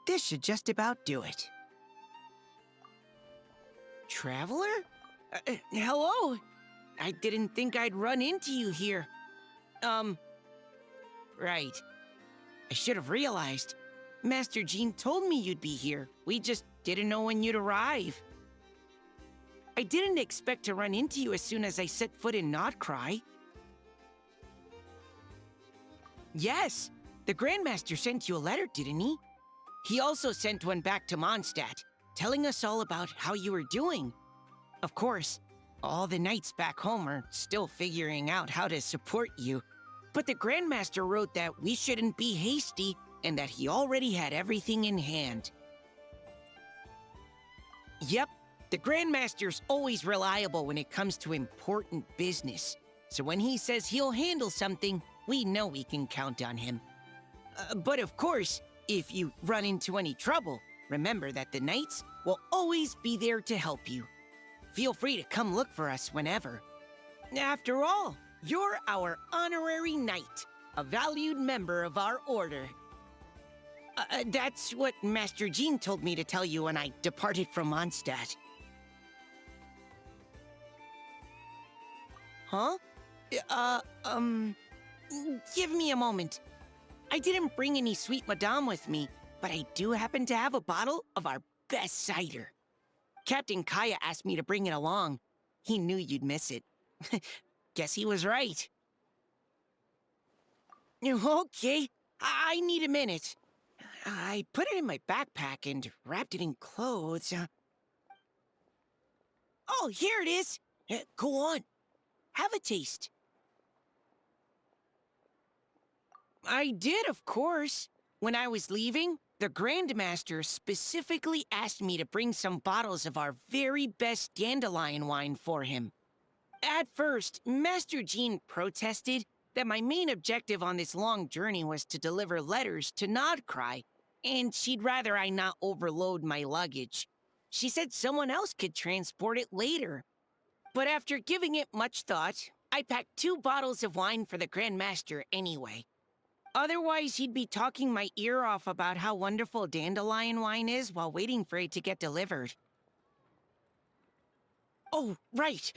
This should just about do it. Traveler? Hello? I didn't think I'd run into you here. Right. I should have realized. Master Jean told me you'd be here. We just didn't know when you'd arrive. I didn't expect to run into you as soon as I set foot in Nod-Crai. Yes, the Grandmaster sent you a letter, didn't he? He also sent one back to Mondstadt, telling us all about how you were doing. Of course, all the knights back home are still figuring out how to support you. But the Grandmaster wrote that we shouldn't be hasty and that he already had everything in hand. Yep, the Grandmaster's always reliable when it comes to important business. So when he says he'll handle something, we know we can count on him. But of course, if you run into any trouble, remember that the knights will always be there to help you. Feel free to come look for us whenever. After all, you're our honorary knight, a valued member of our order. That's what Master Jean told me to tell you when I departed from Mondstadt. Huh? Give me a moment. I didn't bring any sweet madame with me, but I do happen to have a bottle of our best cider. Captain Kaya asked me to bring it along. He knew you'd miss it. Guess he was right. Okay, I need a minute. I put it in my backpack and wrapped it in clothes. Oh, here it is. Go on. Have a taste. I did, of course. When I was leaving, the Grandmaster specifically asked me to bring some bottles of our very best dandelion wine for him. At first, Master Jean protested that my main objective on this long journey was to deliver letters to Nod-Crai, and she'd rather I not overload my luggage. She said someone else could transport it later. But after giving it much thought, I packed 2 bottles of wine for the Grandmaster anyway. Otherwise, he'd be talking my ear off about how wonderful dandelion wine is while waiting for it to get delivered. Oh, right.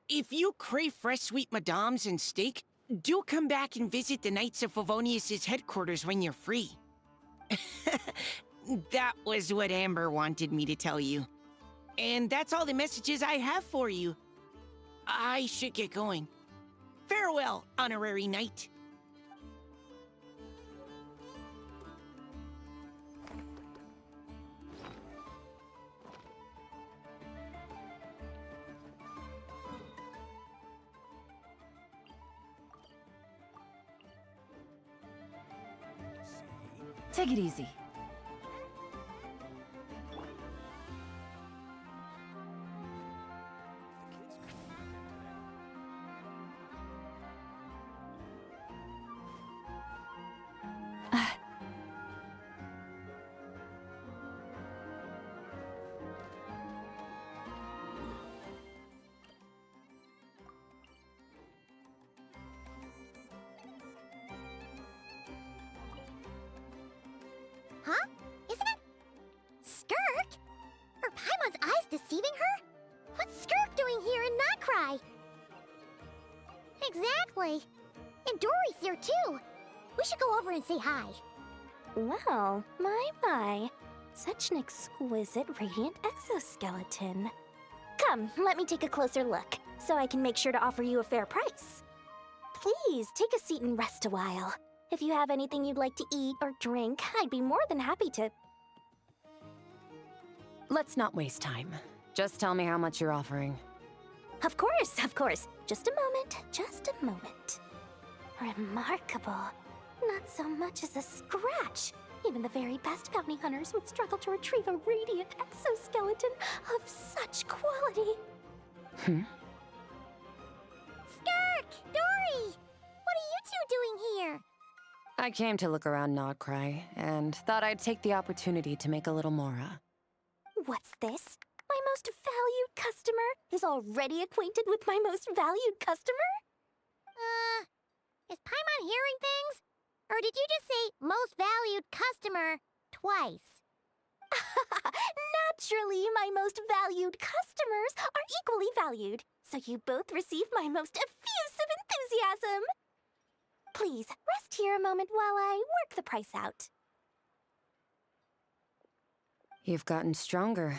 If you crave fresh sweet madames and steak, do come back and visit the Knights of Favonius' headquarters when you're free. That was what Amber wanted me to tell you. And that's all the messages I have for you. I should get going. Farewell, honorary knight. Take it easy. Huh? Isn't it Skirk? Are Paimon's eyes deceiving her? What's Skirk doing here in Nod-Crai? Exactly. And Dori's here too. We should go over and say hi. Well, my. Such an exquisite radiant exoskeleton. Come, let me take a closer look, so I can make sure to offer you a fair price. Please, take a seat and rest a while. If you have anything you'd like to eat or drink, I'd be more than happy to... Let's not waste time. Just tell me how much you're offering. Of course. Just a moment. Remarkable. Not so much as a scratch. Even the very best bounty hunters would struggle to retrieve a radiant exoskeleton of such quality. Skirk! Dori! What are you two doing here? I came to look around Nod-Crai, and thought I'd take the opportunity to make a little mora. What's this? My most valued customer is already acquainted with my most valued customer? Is Paimon hearing things? Or did you just say most valued customer twice. Naturally, my most valued customers are equally valued, so you both receive my most effusive enthusiasm. Please, rest here a moment while I work the price out. You've gotten stronger.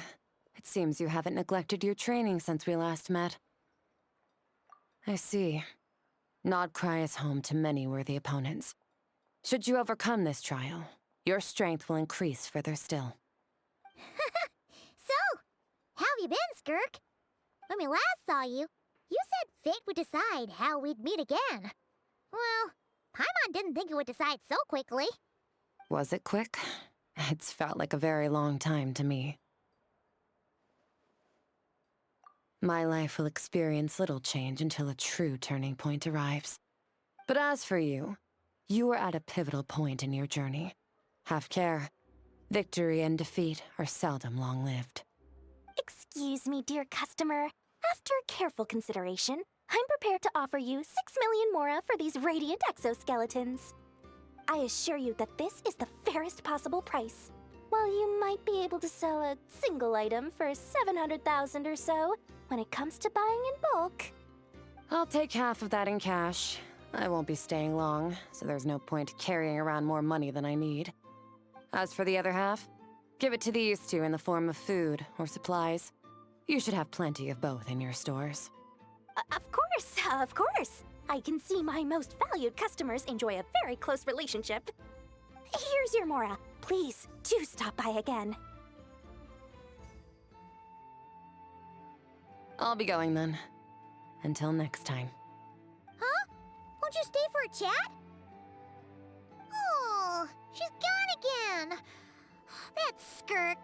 It seems you haven't neglected your training since we last met. I see. Nod-Crai is home to many worthy opponents. Should you overcome this trial, your strength will increase further still. So, how have you been, Skirk? When we last saw you, you said fate would decide how we'd meet again. Well, Paimon didn't think it would decide so quickly. Was it quick? It's felt like a very long time to me. My life will experience little change until a true turning point arrives. But as for you, you are at a pivotal point in your journey. Have care. Victory and defeat are seldom long-lived. Excuse me, dear customer. After careful consideration, I'm prepared to offer you 6 million mora for these radiant exoskeletons. I assure you that this is the fairest possible price. While you might be able to sell a single item for 700,000 or so, when it comes to buying in bulk... I'll take half of that in cash. I won't be staying long, so there's no point carrying around more money than I need. As for the other half, give it to these two in the form of food or supplies. You should have plenty of both in your stores. Of course. I can see my most valued customers enjoy a very close relationship. Here's your mora. Please, do stop by again. I'll be going then. Until next time. Huh? Won't you stay for a chat? Oh, she's gone again. That's Skirk.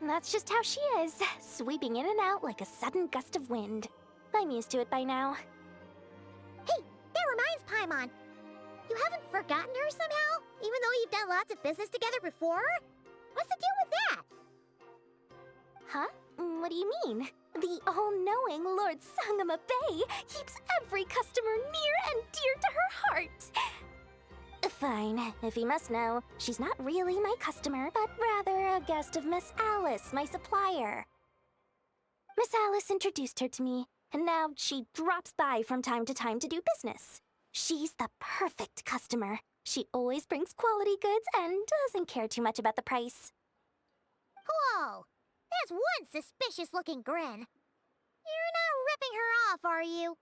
That's just how she is, sweeping in and out like a sudden gust of wind. I'm used to it by now. Hey, that reminds Paimon. You haven't forgotten her somehow? Even though you've done lots of business together before? What's the deal with that? Huh? What do you mean? The all-knowing Lord Sangama Bay keeps every customer near and dear to her heart. Fine, if you must know, she's not really my customer, but rather a guest of Miss Alice, my supplier. Miss Alice introduced her to me, and now she drops by from time to time to do business. She's the perfect customer. She always brings quality goods and doesn't care too much about the price. Whoa! That's one suspicious-looking grin. You're not ripping her off, are you?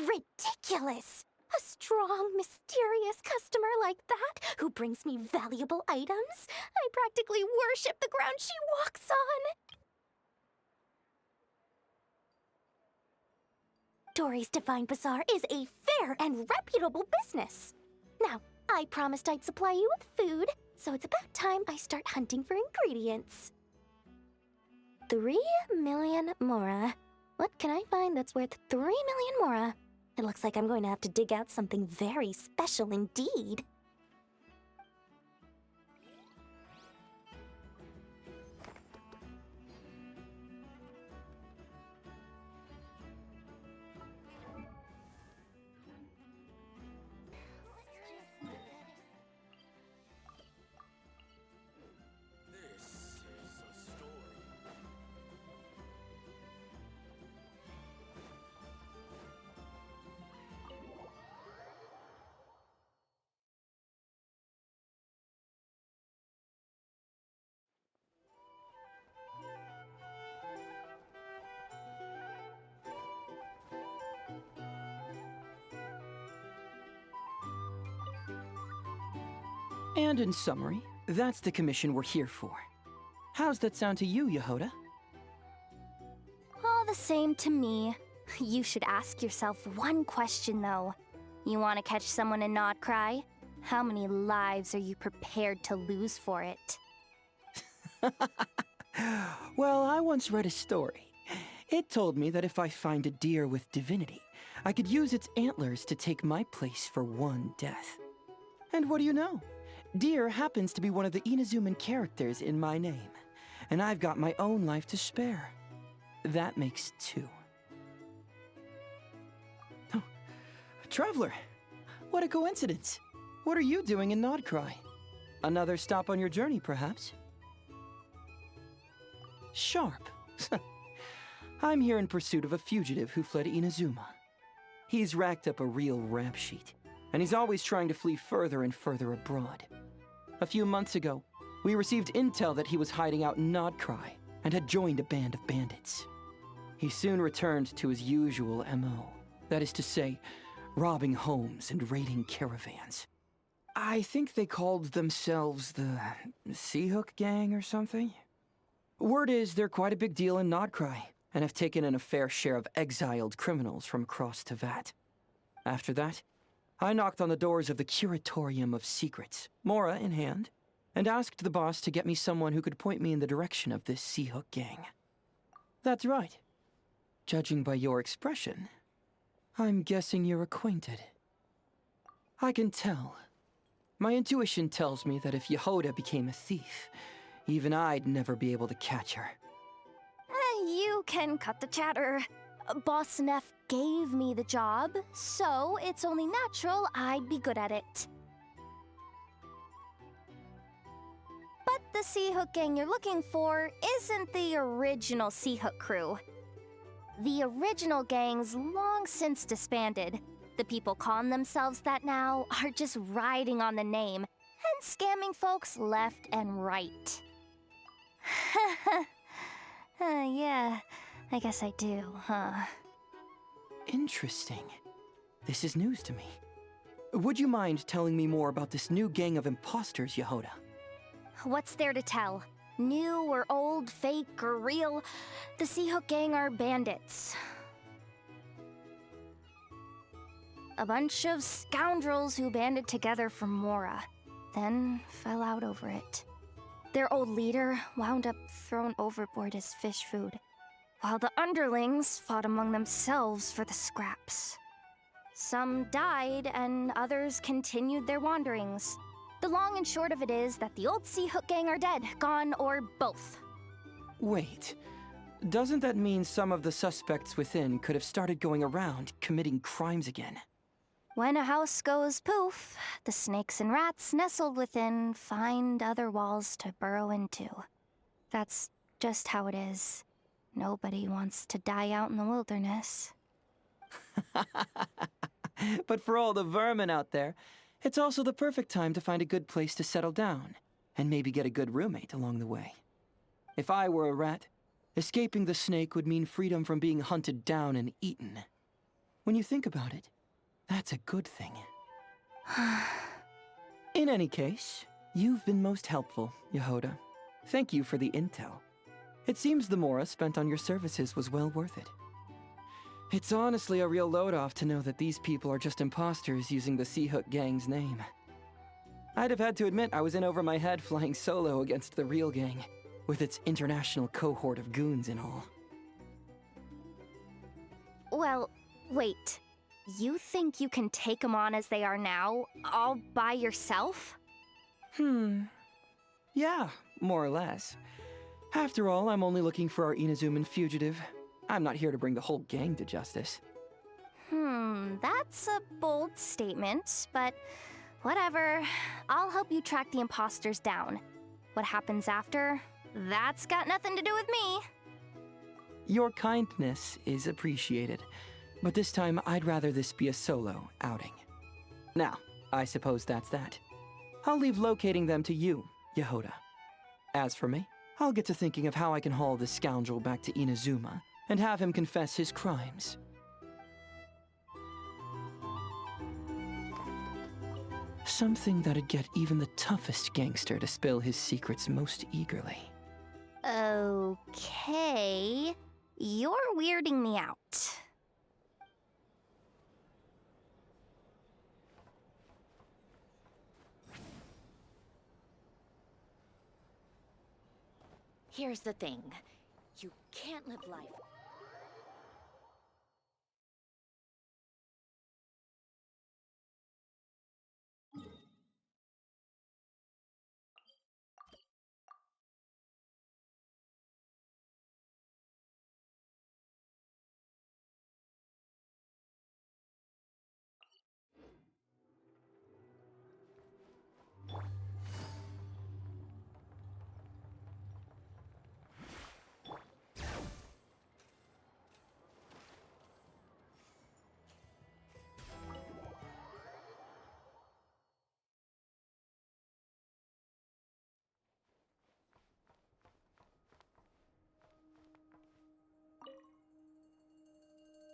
Ridiculous! A strong, mysterious customer like that who brings me valuable items? I practically worship the ground she walks on. Dori's Divine Bazaar is a fair and reputable business. Now, I promised I'd supply you with food, so it's about time I start hunting for ingredients. 3 million mora. What can I find that's worth 3 million mora? It looks like I'm going to have to dig out something very special indeed. And in summary, that's the commission we're here for. How's that sound to you, Ягода? All the same to me. You should ask yourself one question, though. You want to catch someone in Nod-Crai? How many lives are you prepared to lose for it? Well, I once read a story. It told me that if I find a deer with divinity, I could use its antlers to take my place for one death. And what do you know? Deer happens to be one of the Inazuman characters in my name, and I've got my own life to spare. That makes 2. Oh, Traveler, what a coincidence. What are you doing in Nod-Crai? Another stop on your journey, perhaps? Sharp. I'm here in pursuit of a fugitive who fled Inazuma. He's racked up a real rap sheet, and he's always trying to flee further and further abroad. A few months ago, we received intel that he was hiding out in Nod-Crai and had joined a band of bandits. He soon returned to his usual MO. That is to say, robbing homes and raiding caravans. I think they called themselves the Seahook Gang or something. Word is they're quite a big deal in Nod-Crai, and have taken in a fair share of exiled criminals from across Tevat. After that, I knocked on the doors of the Curatorium of Secrets, Mora in hand, and asked the boss to get me someone who could point me in the direction of this Seahook Gang. That's right. Judging by your expression, I'm guessing you're acquainted. I can tell. My intuition tells me that if Ягода became a thief, even I'd never be able to catch her. You can cut the chatter. Boss Neff gave me the job, so it's only natural I'd be good at it. But the Seahook Gang you're looking for isn't the original Seahook crew. The original gang's long since disbanded. The people calling themselves that now are just riding on the name and scamming folks left and right. Yeah, I guess I do, huh? Interesting. This is news to me. Would you mind telling me more about this new gang of imposters, Ягода? What's there to tell? New or old, fake or real, the Seahook Gang are bandits. A bunch of scoundrels who banded together for Mora, then fell out over it. Their old leader wound up thrown overboard as fish food, while the underlings fought among themselves for the scraps. Some died, and others continued their wanderings. The long and short of it is that the old Seahook Gang are dead, gone, or both. Wait, doesn't that mean some of the suspects within could have started going around committing crimes again? When a house goes poof, the snakes and rats nestled within find other walls to burrow into. That's just how it is. Nobody wants to die out in the wilderness. But for all the vermin out there, it's also the perfect time to find a good place to settle down, and maybe get a good roommate along the way. If I were a rat, escaping the snake would mean freedom from being hunted down and eaten. When you think about it, that's a good thing. In any case, you've been most helpful, Ягода. Thank you for the intel. It seems the Mora spent on your services was well worth it. It's honestly a real load-off to know that these people are just imposters using the Seahook Gang's name. I'd have had to admit I was in over my head flying solo against the real gang, with its international cohort of goons and all. Well, wait. You think you can take them on as they are now, all by yourself? Yeah, more or less. After all, I'm only looking for our Inazuman fugitive. I'm not here to bring the whole gang to justice. That's a bold statement, but whatever. I'll help you track the imposters down. What happens after? That's got nothing to do with me. Your kindness is appreciated, but this time I'd rather this be a solo outing. Now, I suppose that's that. I'll leave locating them to you, Ягода. As for me, I'll get to thinking of how I can haul this scoundrel back to Inazuma and have him confess his crimes. Something that'd get even the toughest gangster to spill his secrets most eagerly. Okay. You're weirding me out. Here's the thing. You can't live life.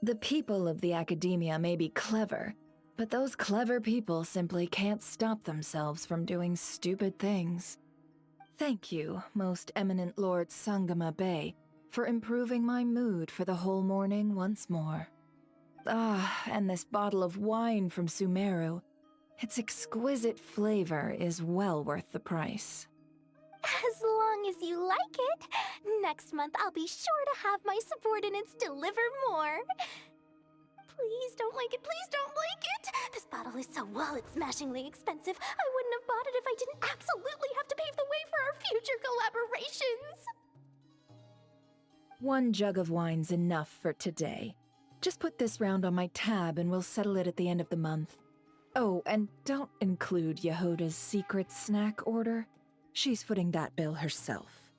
The people of the academia may be clever, but those clever people simply can't stop themselves from doing stupid things. Thank you, most eminent Lord Sangama Bey, for improving my mood for the whole morning once more. Ah, and this bottle of wine from Sumeru. Its exquisite flavor is well worth the price. As long as you like it. Next month, I'll be sure to have my subordinates deliver more. Please don't like it, please don't like it! This bottle is so wallet-smashingly expensive, I wouldn't have bought it if I didn't absolutely have to pave the way for our future collaborations! 1 jug of wine's enough for today. Just put this round on my tab and we'll settle it at the end of the month. Oh, and don't include Yahoda's secret snack order. She's footing that bill herself.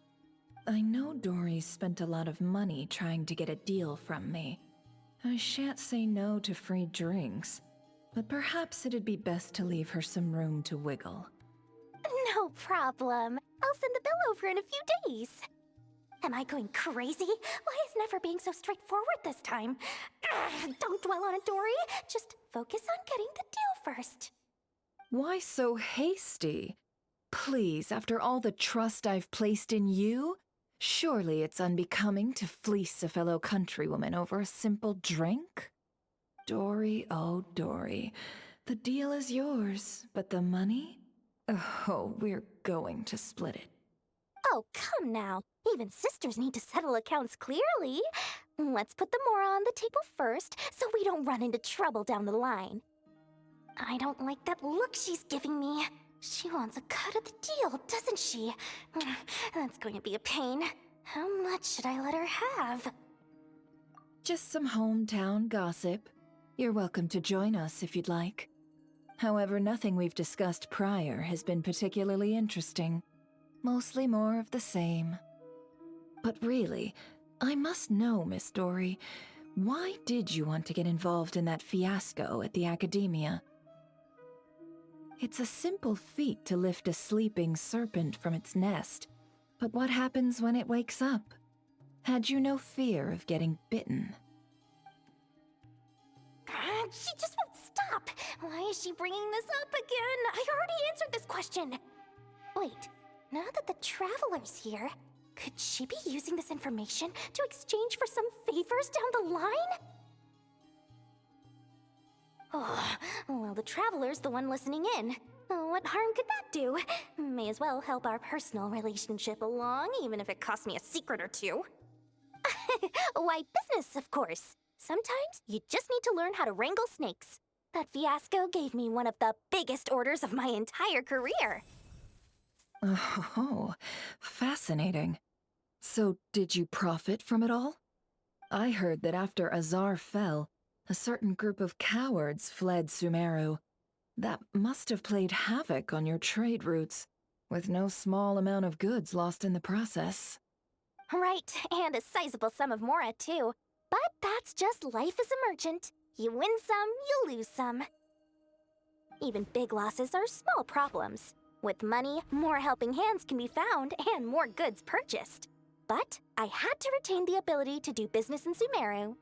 I know Dori spent a lot of money trying to get a deal from me. I shan't say no to free drinks, but perhaps it'd be best to leave her some room to wiggle. No problem. I'll send the bill over in a few days. Am I going crazy? Why is Neffer being so straightforward this time? Don't dwell on it, Dori. Just focus on getting the deal first. Why so hasty? Please, after all the trust I've placed in you, surely it's unbecoming to fleece a fellow countrywoman over a simple drink? Dori, oh Dori, the deal is yours, but the money? Oh, we're going to split it. Oh, come now. Even sisters need to settle accounts clearly. Let's put the Mora on the table first, so we don't run into trouble down the line. I don't like that look she's giving me. She wants a cut of the deal, doesn't she? That's going to be a pain. How much should I let her have? Just some hometown gossip. You're welcome to join us if you'd like. However, nothing we've discussed prior has been particularly interesting. Mostly more of the same. But really, I must know, Miss Dori, why did you want to get involved in that fiasco at the academia? It's a simple feat to lift a sleeping serpent from its nest, but what happens when it wakes up? Had you no fear of getting bitten? She just won't stop. Why is she bringing this up again? I already answered this question. Wait, now that the Traveler's here, could she be using this information to exchange for some favors down the line? Oh, well, the Traveler's the one listening in. What harm could that do? May as well help our personal relationship along, even if it costs me a secret or two. Why, business, of course. Sometimes you just need to learn how to wrangle snakes. That fiasco gave me one of the biggest orders of my entire career. Oh, fascinating. So, did you profit from it all? I heard that after Azar fell, a certain group of cowards fled Sumeru. That must have played havoc on your trade routes, with no small amount of goods lost in the process. Right, and a sizable sum of Mora, too. But that's just life as a merchant. You win some, you lose some. Even big losses are small problems. With money, more helping hands can be found and more goods purchased. But I had to retain the ability to do business in Sumeru.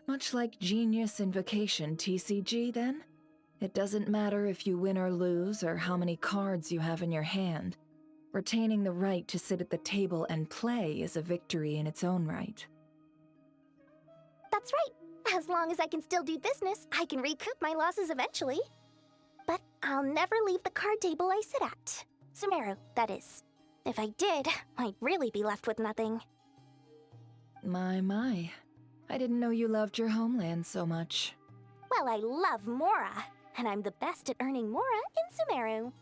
Much like Genius Invocation TCG, then? It doesn't matter if you win or lose or how many cards you have in your hand. Retaining the right to sit at the table and play is a victory in its own right. That's right. As long as I can still do business, I can recoup my losses eventually. But I'll never leave the card table I sit at. Sumeru, that is. If I did, I'd really be left with nothing. My. I didn't know you loved your homeland so much. Well, I love Mora, and I'm the best at earning Mora in Sumeru.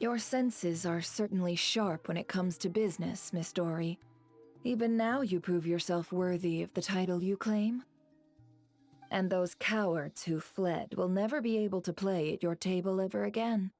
Your senses are certainly sharp when it comes to business, Miss Dori. Even now you prove yourself worthy of the title you claim. And those cowards who fled will never be able to play at your table ever again.